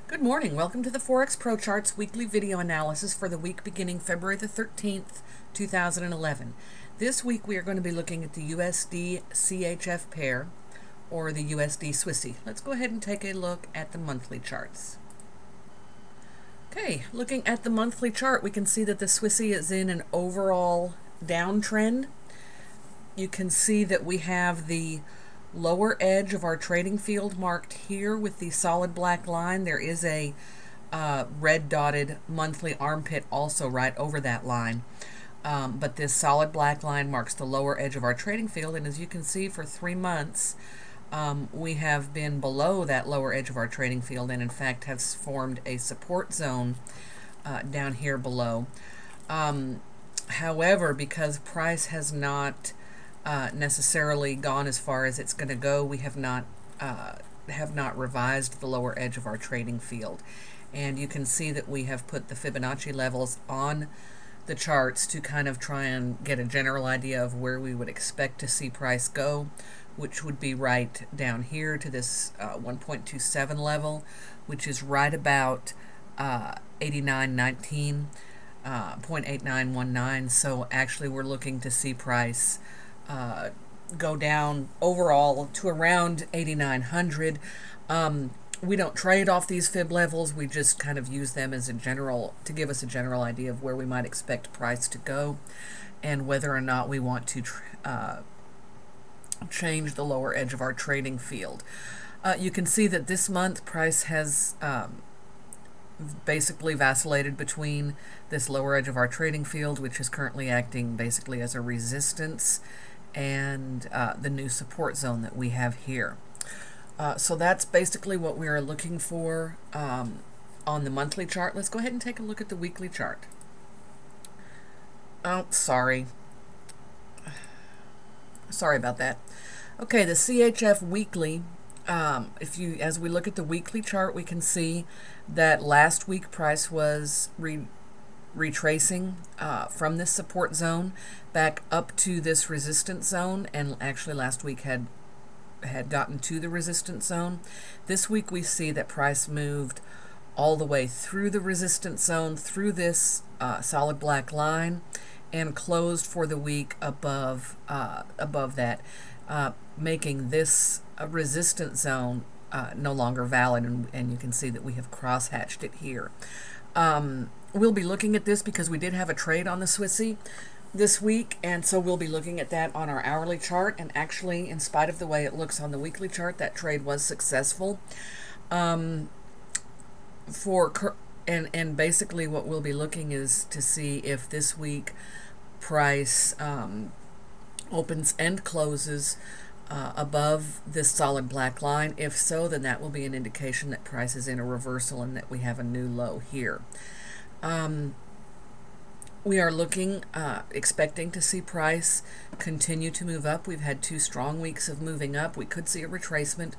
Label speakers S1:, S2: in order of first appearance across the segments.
S1: Good morning. Welcome to the Forex Pro Charts weekly video analysis for the week beginning February the 13th, 2011. This week we are going to be looking at the USD CHF pair or the USD Swissy. Let's go ahead and take a look at the monthly charts. Okay, looking at the monthly chart, we can see that the Swissy is in an overall downtrend. You can see that we have the lower edge of our trading field marked here with the solid black line. There is a red dotted monthly armpit also right over that line. But this solid black line marks the lower edge of our trading field, and as you can see, for 3 months we have been below that lower edge of our trading field, and in fact have formed a support zone down here below. However, because price has not necessarily gone as far as it's going to go, we have not revised the lower edge of our trading field. And you can see that we have put the Fibonacci levels on the charts to kind of try and get a general idea of where we would expect to see price go, which would be right down here to this 1.27 level, which is right about 89.19, 0.8919. So actually we're looking to see price go down overall to around 8,900. We don't trade off these fib levels. We just kind of use them as a general, to give us a general idea of where we might expect price to go and whether or not we want to change the lower edge of our trading field. You can see that this month price has basically vacillated between this lower edge of our trading field, which is currently acting basically as a resistance, and the new support zone that we have here. So that's basically what we are looking for on the monthly chart. Let's go ahead and take a look at the weekly chart. Oh, sorry about that. Okay, the CHF weekly, as we look at the weekly chart, we can see that last week price was retracing from this support zone back up to this resistance zone, and actually last week had gotten to the resistance zone. This week we see that price moved all the way through the resistance zone, through this solid black line, and closed for the week above that, making this resistance zone no longer valid, and you can see that we have cross-hatched it here. We'll be looking at this because we did have a trade on the Swissy this week, and so we'll be looking at that on our hourly chart. And actually, in spite of the way it looks on the weekly chart, that trade was successful. And basically what we'll be looking is to see if this week price opens and closes above this solid black line. If so, then that will be an indication that price is in a reversal and that we have a new low here. We are looking, expecting to see price continue to move up. We've had 2 strong weeks of moving up. We could see a retracement,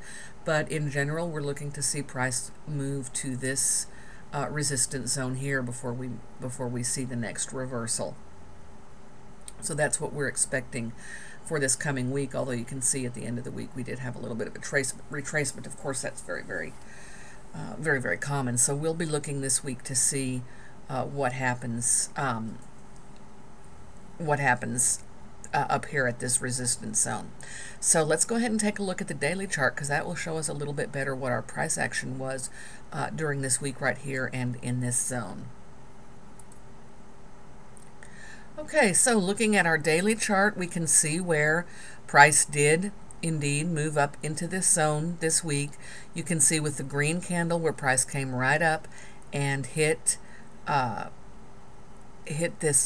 S1: but in general, we're looking to see price move to this resistance zone here before we see the next reversal. So that's what we're expecting for this coming week, although you can see at the end of the week we did have a little bit of a retracement. Of course, that's very, very common. So we'll be looking this week to see what happens up here at this resistance zone. So let's go ahead and take a look at the daily chart, because that will show us a little bit better what our price action was during this week right here and in this zone. Okay, so looking at our daily chart, we can see where price did indeed move up into this zone this week. You can see with the green candle where price came right up and hit this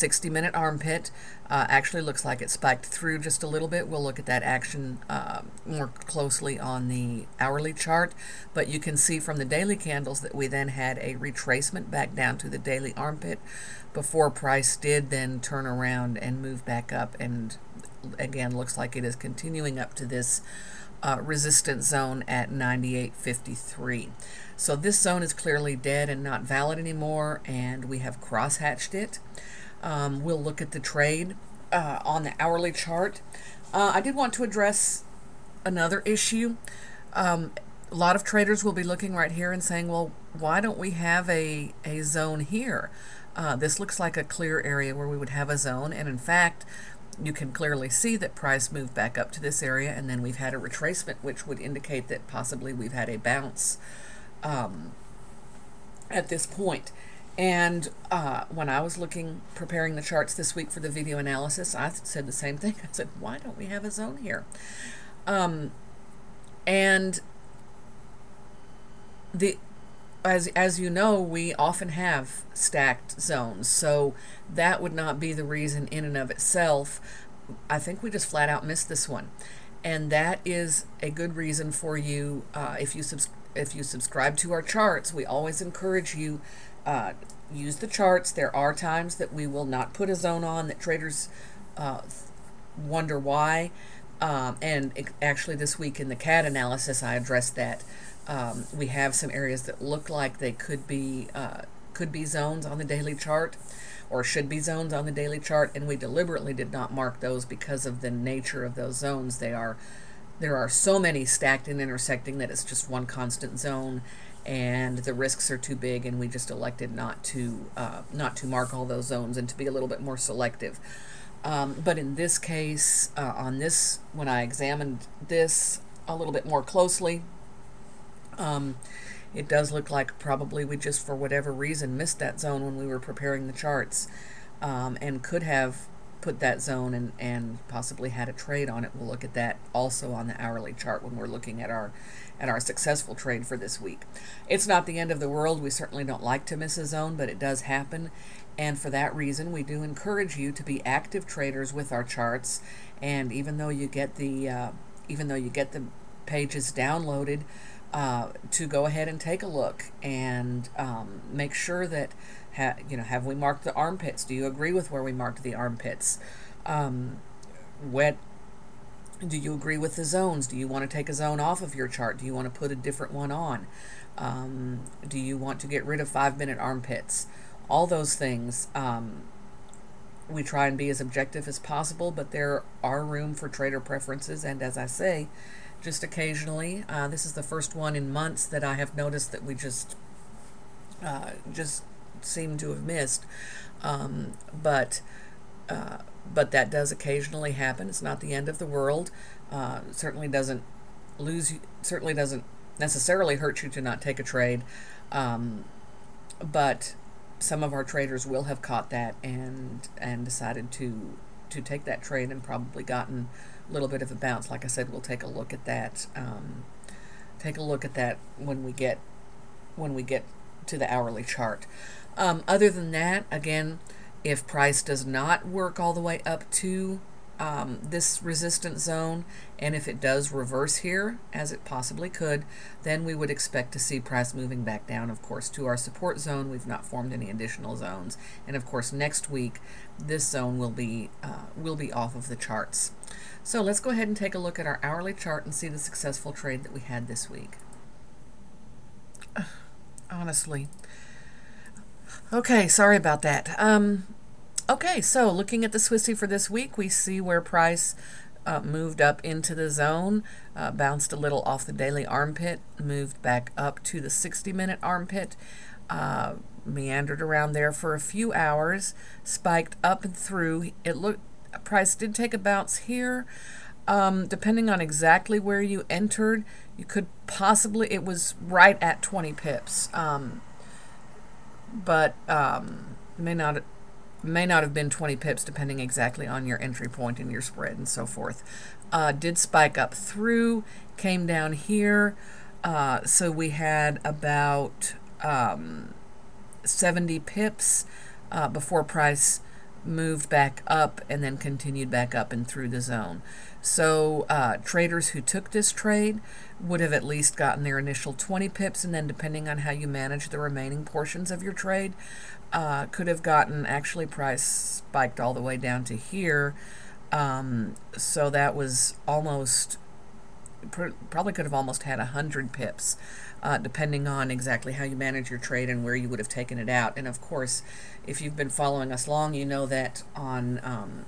S1: 60-minute armpit. Actually looks like it spiked through just a little bit. We'll look at that action more closely on the hourly chart, but you can see from the daily candles that we then had a retracement back down to the daily armpit before price did then turn around and move back up, and again looks like it is continuing up to this resistance zone at 98.53. So this zone is clearly dead and not valid anymore, and we have cross-hatched it. We'll look at the trade on the hourly chart. I did want to address another issue. A lot of traders will be looking right here and saying, well, why don't we have a zone here? This looks like a clear area where we would have a zone, and in fact, you can clearly see that price moved back up to this area, and then we've had a retracement, which would indicate that possibly we've had a bounce at this point. And when I was preparing the charts this week for the video analysis, I said the same thing. I said, why don't we have a zone here? And as you know, we often have stacked zones, so that would not be the reason in and of itself. I think we just flat out missed this one, and that is a good reason for you. If you subscribe to our charts, we always encourage you use the charts. There are times that we will not put a zone on that traders wonder why, and actually this week in the CAD analysis I addressed that. We have some areas that look like they could be zones on the daily chart, or should be zones on the daily chart, and we deliberately did not mark those because of the nature of those zones. There are so many stacked and intersecting that it's just one constant zone, and the risks are too big, and we just elected not to mark all those zones and to be a little bit more selective. But in this case, when I examined this a little bit more closely, it does look like probably we just, for whatever reason, missed that zone when we were preparing the charts, and could have put that zone and possibly had a trade on it. We'll look at that also on the hourly chart when we're looking at our successful trade for this week. It's not the end of the world. We certainly don't like to miss a zone, but it does happen, and for that reason we do encourage you to be active traders with our charts. And even though you get the pages downloaded, to go ahead and take a look and make sure that have we marked the armpits? Do you agree with where we marked the armpits? Do you agree with the zones? Do you want to take a zone off of your chart? Do you want to put a different one on? Do you want to get rid of 5-minute armpits? All those things. We try and be as objective as possible, but there are room for trader preferences, and as I say, just occasionally, this is the first one in months that I have noticed that we just seem to have missed. But that does occasionally happen. It's not the end of the world. Certainly doesn't necessarily hurt you to not take a trade. But some of our traders will have caught that and decided to take that trade and probably gotten a little bit of a bounce. Like I said, we'll take a look at that. Take a look at that when we get to the hourly chart. Other than that, again, if price does not work all the way up to this resistance zone, and if it does reverse here, as it possibly could, then we would expect to see price moving back down, of course, to our support zone. We've not formed any additional zones, and of course next week this zone will be off of the charts. So let's go ahead and take a look at our hourly chart and see the successful trade that we had this week. Honestly. Okay, sorry about that. Okay, so looking at the Swissy for this week, we see where price moved up into the zone, bounced a little off the daily armpit, moved back up to the 60-minute armpit, meandered around there for a few hours, spiked up and through. Price did take a bounce here. Depending on exactly where you entered, you could possibly, it was right at 20 pips, but may not have been 20 pips depending exactly on your entry point and your spread and so forth. Did spike up through, came down here, so we had about 70 pips before price moved back up and then continued back up and through the zone. So traders who took this trade would have at least gotten their initial 20 pips, and then depending on how you manage the remaining portions of your trade, could have gotten, actually price spiked all the way down to here, so that was almost, probably could have almost had 100 pips, depending on exactly how you manage your trade and where you would have taken it out. And of course, if you've been following us long, you know that on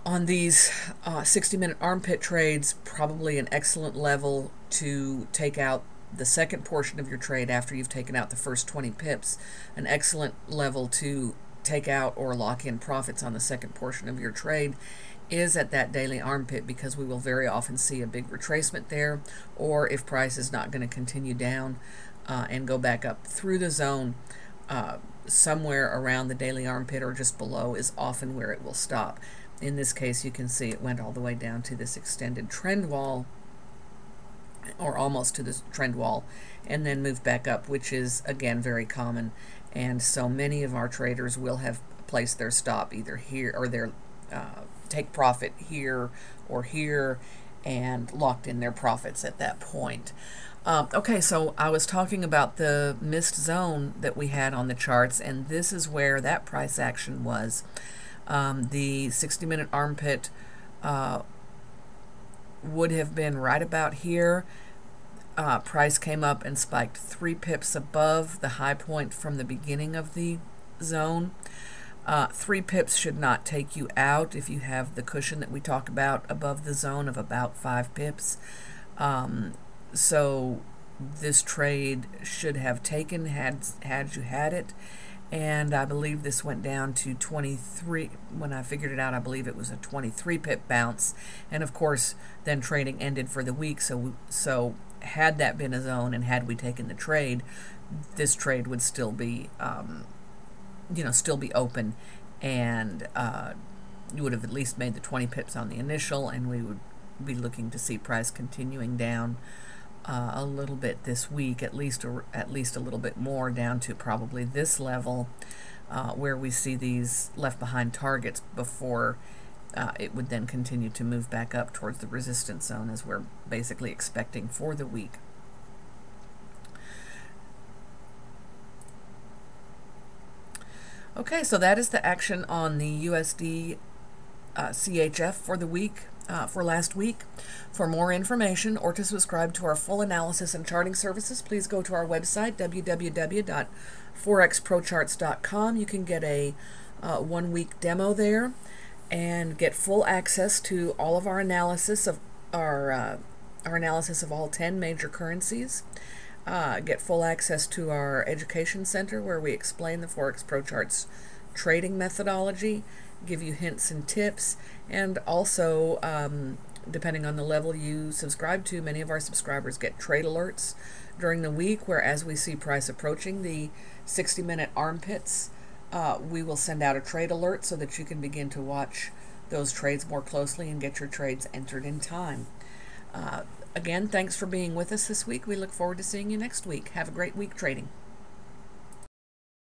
S1: On these 60-minute armpit trades, probably an excellent level to take out the second portion of your trade after you've taken out the first 20 pips. An excellent level to take out or lock in profits on the second portion of your trade is at that daily armpit, because we will very often see a big retracement there, or if price is not going to continue down and go back up through the zone, somewhere around the daily armpit or just below is often where it will stop. In this case, you can see it went all the way down to this extended trend wall, or almost to this trend wall, and then moved back up, which is, again, very common. And so many of our traders will have placed their stop either here, or their take profit here or here, and locked in their profits at that point. Okay, so I was talking about the missed zone that we had on the charts, and this is where that price action was. The 60-minute armpit would have been right about here. Price came up and spiked 3 pips above the high point from the beginning of the zone. 3 pips should not take you out if you have the cushion that we talk about above the zone of about 5 pips. So this trade should have taken had you had it. And I believe this went down to 23. When I figured it out, I believe it was a 23 pip bounce. And of course, then trading ended for the week. So had that been a zone and had we taken the trade, this trade would still be, still be open, and you would have at least made the 20 pips on the initial, and we would be looking to see price continuing down a little bit this week, at least a little bit more, down to probably this level where we see these left behind targets before it would then continue to move back up towards the resistance zone, as we're basically expecting for the week. Okay, so that is the action on the USD CHF for the week, for last week. For more information or to subscribe to our full analysis and charting services, please go to our website, www.forexprocharts.com. You can get a 1-week demo there and get full access to all of our analysis of our analysis of all 10 major currencies. Get full access to our education center, where we explain the Forex Pro Charts trading methodology, give you hints and tips, and also, depending on the level you subscribe to, many of our subscribers get trade alerts during the week, where as we see price approaching the 60-minute armpits, we will send out a trade alert so that you can begin to watch those trades more closely and get your trades entered in time. Again, thanks for being with us this week. We look forward to seeing you next week. Have a great week trading.